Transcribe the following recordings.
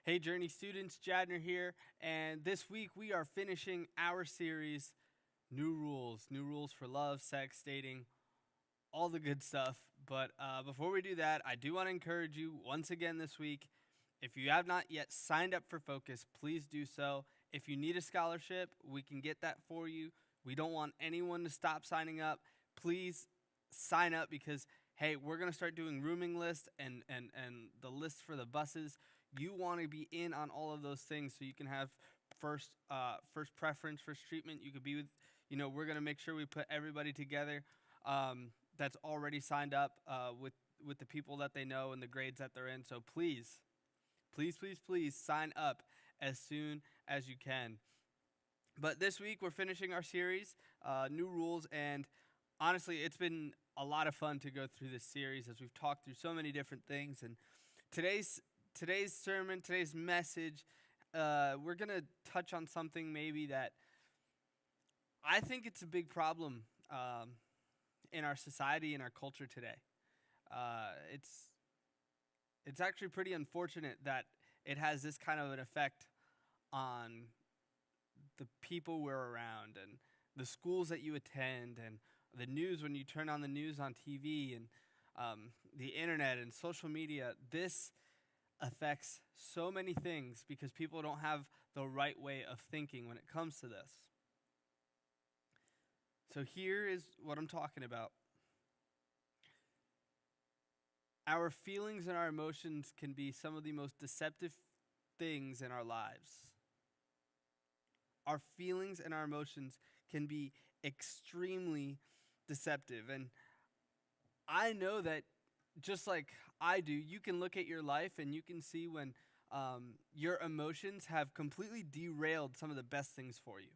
Hey, Journey students, Jadner here, and this week we are finishing our series, New Rules for Love, Sex, Dating, all the good stuff. But before we do that, I do want to encourage you once again this week, if you have not yet signed up for Focus, please do so. If you need a scholarship, we can get that for you. We don't want anyone to stop signing up. Please sign up because, hey, we're going to start doing rooming lists and the lists for the buses. You want to be in on all of those things so you can have first preference, first treatment. You could be with, we're going to make sure we put everybody together that's already signed up with the people that they know and the grades that they're in. So please sign up as soon as you can. But this week we're finishing our series, New Rules, and honestly, it's been a lot of fun to go through this series as we've talked through so many different things. And today's sermon, today's message, we're going to touch on something maybe that I think it's a big problem in our society, in our culture today. It's actually pretty unfortunate that it has this kind of an effect on the people we're around and the schools that you attend and the news when you turn on the news on TV and the internet and social media. This affects so many things because people don't have the right way of thinking when it comes to this. So here is what I'm talking about. Our feelings and our emotions can be some of the most deceptive things in our lives. Our feelings and our emotions can be extremely deceptive. And I know that just like I do, you can look at your life and you can see when your emotions have completely derailed some of the best things for you.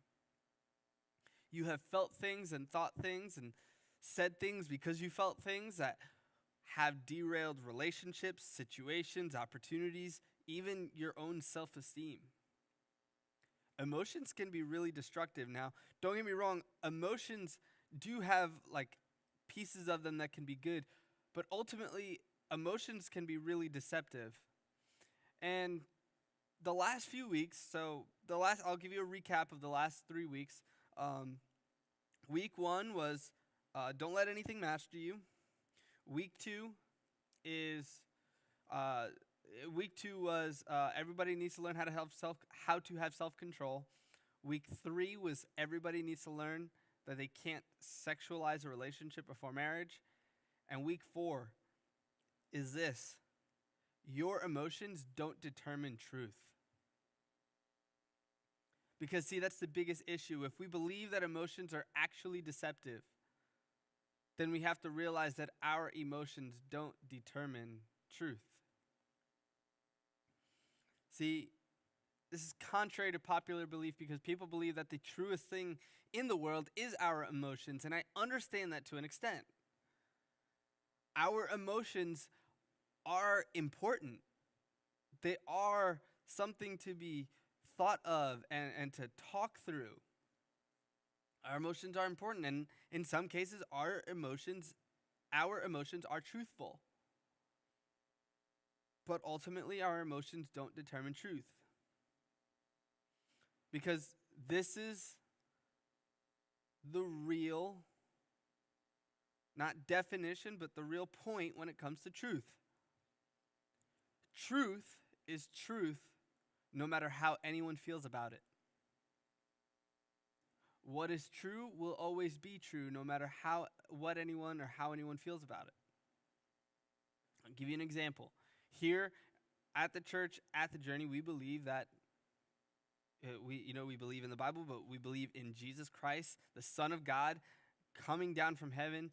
You have felt things and thought things and said things because you felt things that have derailed relationships, situations, opportunities, even your own self-esteem. Emotions can be really destructive. Now, don't get me wrong, emotions do have like pieces of them that can be good, but ultimately emotions can be really deceptive. And the last few weeks, I'll give you a recap of the last 3 weeks. Week 1 was don't let anything master you. Week 2 was everybody needs to learn how to have self-control. Week 3 was everybody needs to learn that they can't sexualize a relationship before marriage. And week 4 is this: your emotions don't determine truth. Because see, that's the biggest issue. If we believe that emotions are actually deceptive, then we have to realize that our emotions don't determine truth. See, this is contrary to popular belief because people believe that the truest thing in the world is our emotions, and I understand that to an extent. Our emotions are important. They are something to be thought of and to talk through. Our emotions are important, and in some cases, our emotions are truthful. But ultimately, our emotions don't determine truth. Because this is the real, not definition, but the real point when it comes to truth. Truth is truth no matter how anyone feels about it. What is true will always be true no matter how anyone feels about it. I'll give you an example. Here at the church, at the Journey, we believe that we believe in the Bible, but we believe in Jesus Christ, the Son of God, coming down from heaven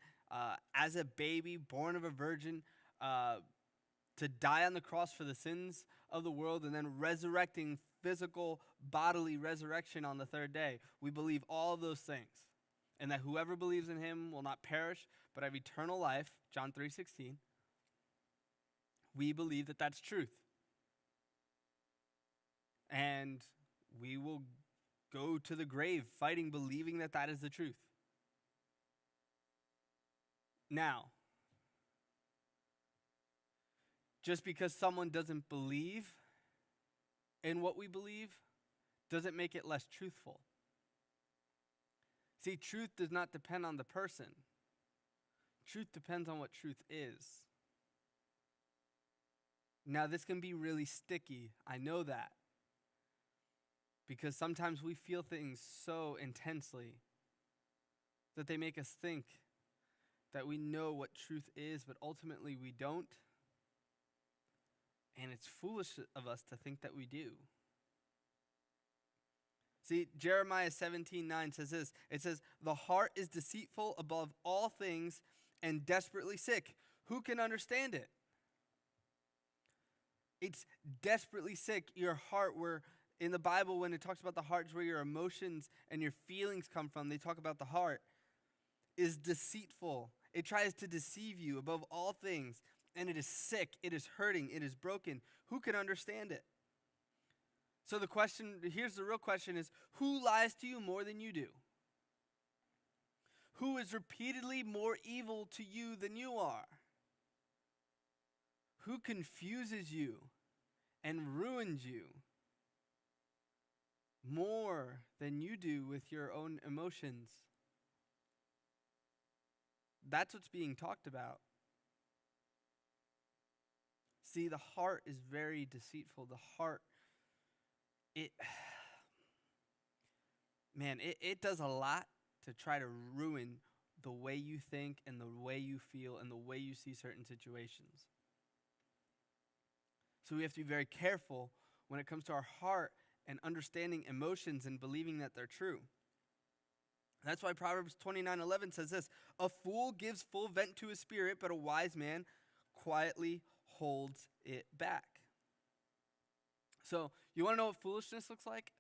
as a baby, born of a virgin, to die on the cross for the sins of the world, and then resurrecting, physical, bodily resurrection on the third day. We believe all of those things, and that whoever believes in him will not perish, but have eternal life, John 3:16. We believe that that's truth. And we will go to the grave fighting, believing that that is the truth. Now, just because someone doesn't believe in what we believe doesn't make it less truthful. See, truth does not depend on the person. Truth depends on what truth is. Now, this can be really sticky. I know that. Because sometimes we feel things so intensely that they make us think that we know what truth is, but ultimately we don't. And it's foolish of us to think that we do. See, Jeremiah 17:9 says this. It says, "The heart is deceitful above all things and desperately sick. Who can understand it?" It's desperately sick. Your heart, where in the Bible, when it talks about the heart, is where your emotions and your feelings come from. They talk about the heart is deceitful. It tries to deceive you above all things. And it is sick. It is hurting. It is broken. Who can understand it? So here's the real question is, who lies to you more than you do? Who is repeatedly more evil to you than you are? Who confuses you and ruins you more than you do with your own emotions? That's what's being talked about. See, the heart is very deceitful. The heart, it does a lot to try to ruin the way you think and the way you feel and the way you see certain situations. So we have to be very careful when it comes to our heart and understanding emotions and believing that they're true. That's why Proverbs 29:11 says this, "A fool gives full vent to his spirit, but a wise man quietly holds it back." So you want to know what foolishness looks like?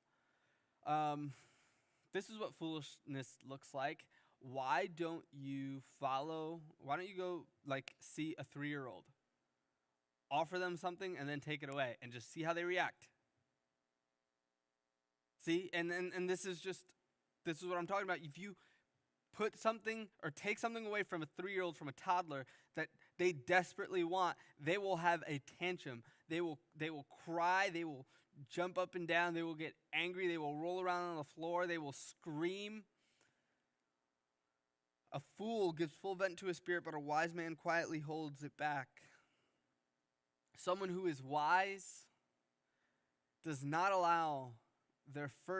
This is what foolishness looks like. Why don't you go see a 3-year-old? Offer them something and then take it away and just see how they react. See, and this is what I'm talking about. If you put something or take something away from a 3-year-old, from a toddler that they desperately want, they will have a tantrum. They will cry, they will jump up and down, they will get angry, they will roll around on the floor, they will scream. A fool gives full vent to his spirit, but a wise man quietly holds it back. Someone who is wise does not allow their first